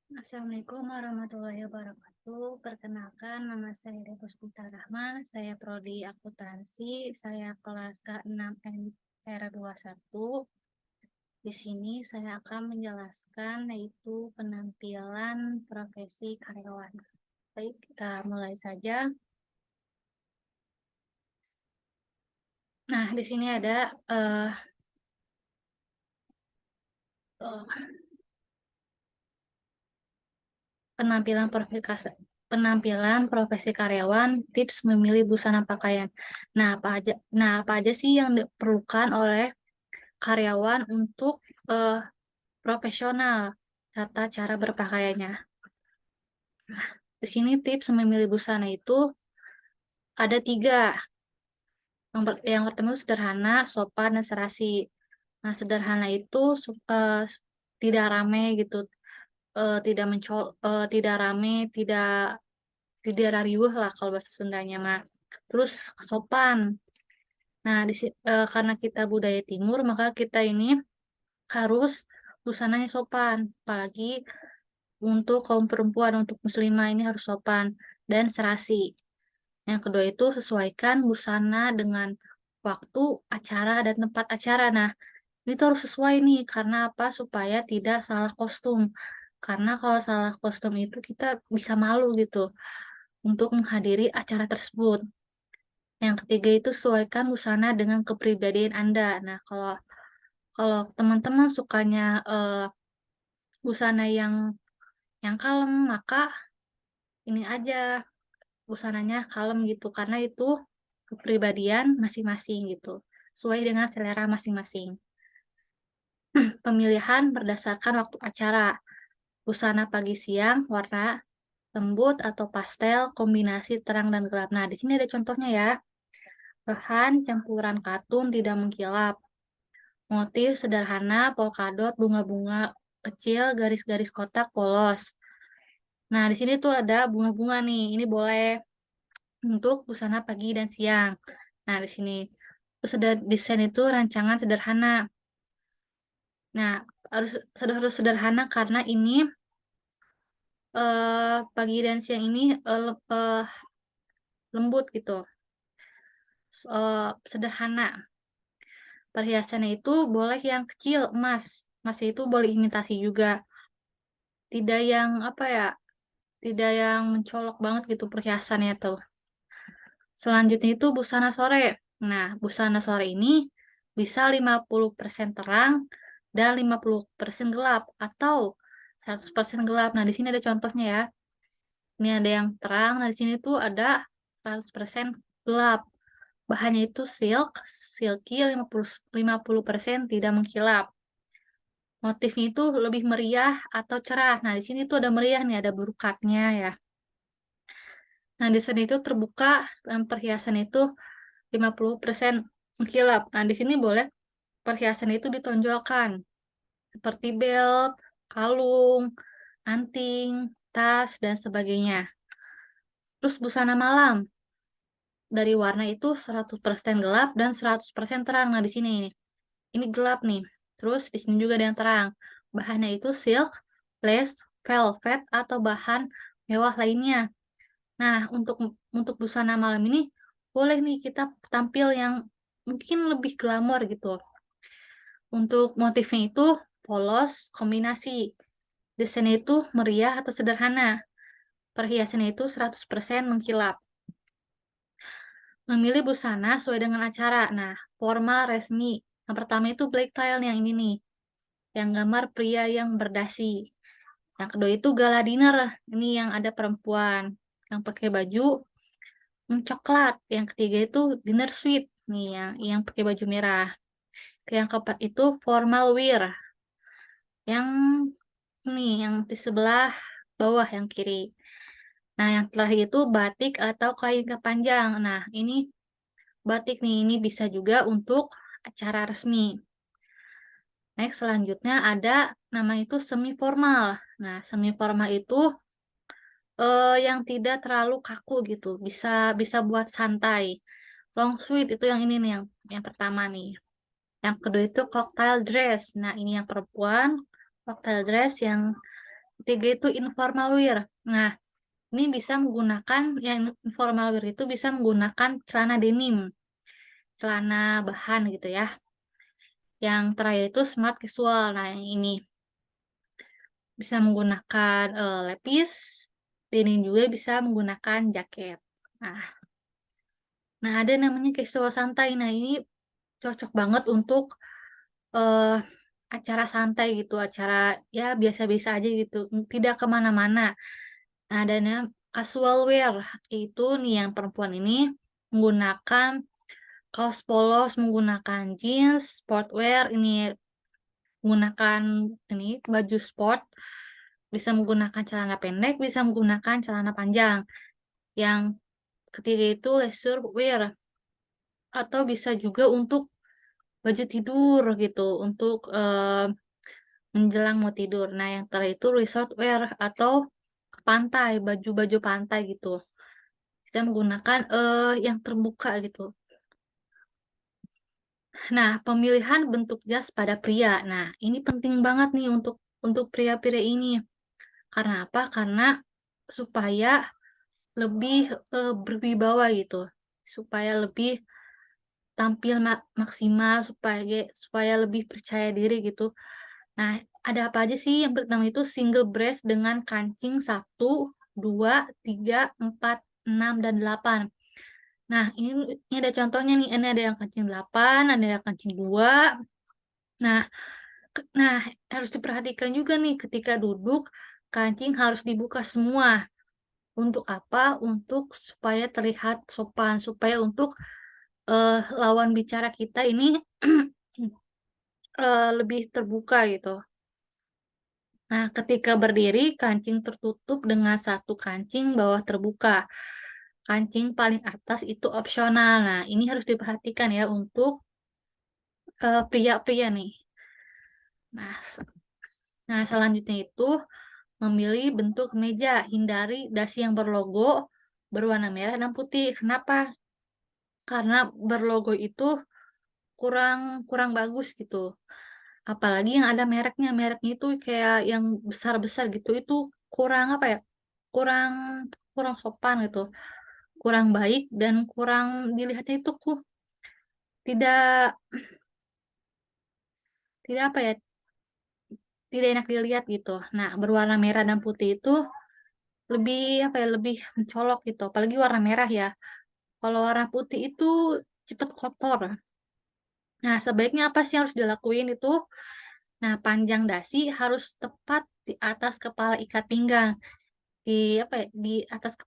Assalamualaikum warahmatullahi wabarakatuh. Perkenalkan, nama saya Puspita Rahma. Saya prodi akuntansi. Saya kelas K6 R21. Di sini saya akan menjelaskan yaitu penampilan profesi karyawan. Baik, kita mulai saja. Nah, di sini ada eh, penampilan profesi karyawan, tips memilih busana pakaian. Nah, apa aja sih yang diperlukan oleh karyawan untuk eh, profesional serta cara berpakaiannya. Di sini tips memilih busana itu ada tiga. Yang pertama itu sederhana, sopan, dan serasi. Nah, sederhana itu tidak rame gitu, tidak rame, tidak rariuh lah kalau bahasa Sundanya mah. Terus sopan. Nah, karena kita budaya Timur, maka kita ini harus busananya sopan. Apalagi untuk kaum perempuan, untuk muslimah ini harus sopan dan serasi. Yang kedua itu sesuaikan busana dengan waktu acara dan tempat acara. Nah, ini tuh harus sesuai nih, karena apa? Supaya tidak salah kostum. Karena kalau salah kostum itu kita bisa malu gitu untuk menghadiri acara tersebut. Yang ketiga itu sesuaikan busana dengan kepribadian Anda. Nah, kalau kalau teman-teman sukanya busana yang kalem, maka ini aja busananya kalem gitu, karena itu kepribadian masing-masing gitu, sesuai dengan selera masing-masing. Pemilihan berdasarkan waktu acara, busana pagi siang warna lembut atau pastel, kombinasi terang dan gelap. Nah, di sini ada contohnya ya. Bahan campuran katun tidak mengkilap, motif sederhana, polkadot, bunga-bunga kecil, garis-garis kotak, polos. Nah, di sini tuh ada bunga-bunga nih, ini boleh untuk busana pagi dan siang. Nah, di sini terus ada desain itu rancangan sederhana. Nah, harus sederhana karena ini pagi dan siang ini lembut gitu. Sederhana. Perhiasannya itu boleh yang kecil, emas. Emas itu boleh imitasi juga. Tidak yang apa ya, tidak yang mencolok banget gitu perhiasannya tuh. Selanjutnya itu busana sore. Nah, busana sore ini bisa 50% terang dan 50% gelap atau 100% gelap. Nah, di sini ada contohnya ya. Ini ada yang terang, nah di sini tuh ada 100% gelap. Bahannya itu silky 50% tidak mengkilap. Motifnya itu lebih meriah atau cerah. Nah, di sini tuh ada meriah nih, ada brokatnya ya. Nah, di sini itu terbuka dan perhiasan itu 50% mengkilap. Nah, di sini boleh perhiasan itu ditonjolkan seperti belt, kalung, anting, tas, dan sebagainya. Terus busana malam dari warna itu 100% gelap dan 100% terang. Nah, di sini ini gelap nih. Terus di sini juga ada yang terang. Bahannya itu silk, lace, velvet, atau bahan mewah lainnya. Nah, untuk busana malam ini boleh nih kita tampil yang mungkin lebih glamor gitu. Untuk motifnya itu polos, kombinasi. Desainnya itu meriah atau sederhana. Perhiasannya itu 100% mengkilap. Memilih busana sesuai dengan acara. Nah, formal, resmi. Yang pertama itu black tie yang ini nih. Yang gambar pria yang berdasi. Yang kedua itu gala dinner. Ini yang ada perempuan yang pakai baju coklat. Yang ketiga itu dinner suite. Nih yang pakai baju merah. Yang keempat itu formal wear. Yang yang di sebelah bawah yang kiri. Nah, yang terakhir itu batik atau kain kepanjang. Nah, ini batik nih, ini bisa juga untuk acara resmi. Next, selanjutnya ada nama itu semi formal. Nah, semi formal itu yang tidak terlalu kaku gitu, bisa bisa buat santai. Long suite itu yang ini nih, yang pertama nih. Yang kedua itu cocktail dress. Nah, ini yang perempuan, cocktail dress yang ketiga itu informal wear. Nah, ini bisa menggunakan yang informal wear itu bisa menggunakan celana denim, celana bahan gitu ya. Yang terakhir itu smart casual. Nah, yang ini bisa menggunakan lepis, denim juga bisa menggunakan jaket. Nah, ada namanya casual santai. Nah, ini cocok banget untuk eh acara santai gitu, acara ya biasa-biasa aja gitu, tidak kemana-mana. Nah, dan yang casual wear itu nih yang perempuan ini menggunakan kaos polos, menggunakan jeans, sportwear, ini menggunakan ini baju sport, bisa menggunakan celana pendek, bisa menggunakan celana panjang. Yang ketiga itu leisure wear atau bisa juga untuk baju tidur gitu, untuk menjelang mau tidur. Nah, yang terakhir itu resort wear atau ke pantai, baju-baju pantai gitu. Bisa menggunakan yang terbuka gitu. Nah, pemilihan bentuk jas pada pria. Nah, ini penting banget nih untuk pria-pria ini. Karena apa? Karena supaya lebih berwibawa gitu. Supaya lebih tampil maksimal, supaya supaya lebih percaya diri gitu. Nah, ada apa aja sih? Yang pertama itu single breast dengan kancing 1, 2, 3, 4, 6, dan 8. Nah, ini ada contohnya nih. Ini ada yang kancing 8, ada yang kancing 2. Nah, nah, harus diperhatikan juga nih ketika duduk, kancing harus dibuka semua. Untuk apa? Untuk supaya terlihat sopan, supaya untuk lawan bicara kita ini lebih terbuka gitu. Nah, ketika berdiri, kancing tertutup dengan satu kancing bawah terbuka. Kancing paling atas itu opsional. Nah, ini harus diperhatikan ya untuk pria-pria nih. Nah, selanjutnya itu memilih bentuk meja, hindari dasi yang berlogo berwarna merah dan putih. Kenapa? Karena berlogo itu kurang kurang bagus gitu. Apalagi yang ada mereknya, mereknya itu kayak yang besar-besar gitu, itu kurang apa ya? Kurang kurang sopan gitu, kurang baik dan kurang dilihatnya itu tidak tidak apa ya? Tidak enak dilihat gitu. Nah, berwarna merah dan putih itu lebih apa ya? Lebih mencolok gitu, apalagi warna merah ya. Kalau warna putih itu cepet kotor. Nah, sebaiknya apa sih yang harus dilakuin itu? Nah, panjang dasi harus tepat di atas kepala ikat pinggang. Di apa ya? Di atas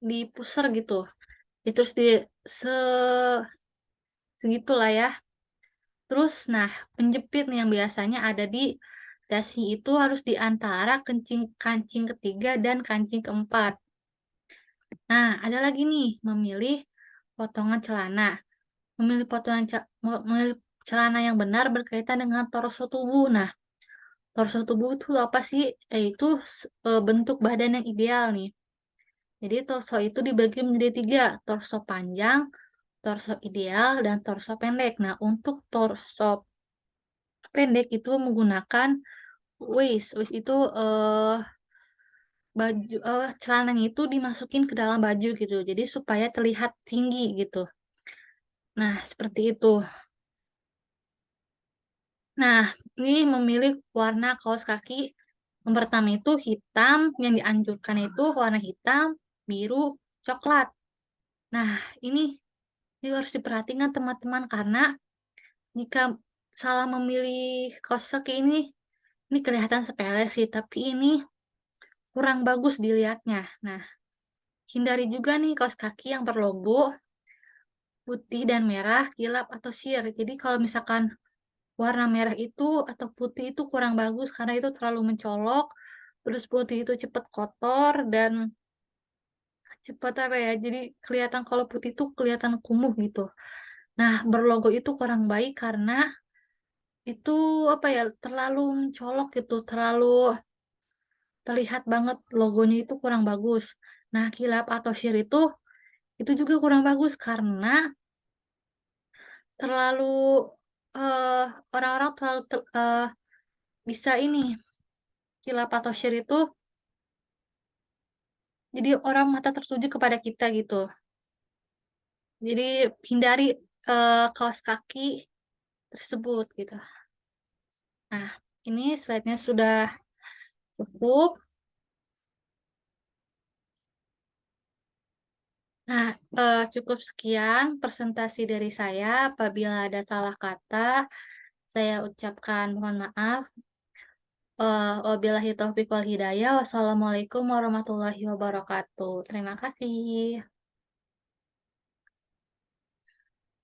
di pusar gitu. Terus se segitulah ya. Terus nah, penjepit nih yang biasanya ada di dasi itu harus di antara kancing ketiga dan kancing keempat. Nah, ada lagi nih memilih potongan celana. Memilih celana yang benar berkaitan dengan torso tubuh. Nah, torso tubuh itu apa sih? Yaitu bentuk badan yang ideal nih. Jadi torso itu dibagi menjadi tiga, torso panjang, torso ideal, dan torso pendek. Nah, untuk torso pendek itu menggunakan waist. Waist itu baju celananya itu dimasukin ke dalam baju gitu. Jadi supaya terlihat tinggi gitu. Nah, seperti itu. Nah, ini memilih warna kaos kaki. Yang pertama itu hitam, yang dianjurkan itu warna hitam, biru, coklat. Nah, ini harus diperhatikan teman-teman karena jika salah memilih kaos kaki ini kelihatan sepele sih, tapi ini kurang bagus dilihatnya. Nah, hindari juga nih kaos kaki yang berlogo putih dan merah, kilap atau sheer. Jadi kalau misalkan warna merah itu atau putih itu kurang bagus karena itu terlalu mencolok, terus putih itu cepat kotor dan cepat apa ya, jadi kelihatan kalau putih itu kelihatan kumuh gitu. Nah, berlogo itu kurang baik karena itu apa ya, terlalu mencolok gitu, terlalu terlihat banget logonya itu kurang bagus. Nah, kilap atau sheer itu juga kurang bagus karena terlalu eh orang-orang terlalu bisa ini Khilaf atau syir itu jadi orang mata tertuju kepada kita gitu. Jadi hindari, kaos kaki tersebut gitu. Nah, ini slide-nya sudah cukup. Nah, cukup sekian presentasi dari saya. Apabila ada salah kata, saya ucapkan mohon maaf. Wabillahi taufiq wal hidayah. Wassalamualaikum warahmatullahi wabarakatuh. Terima kasih.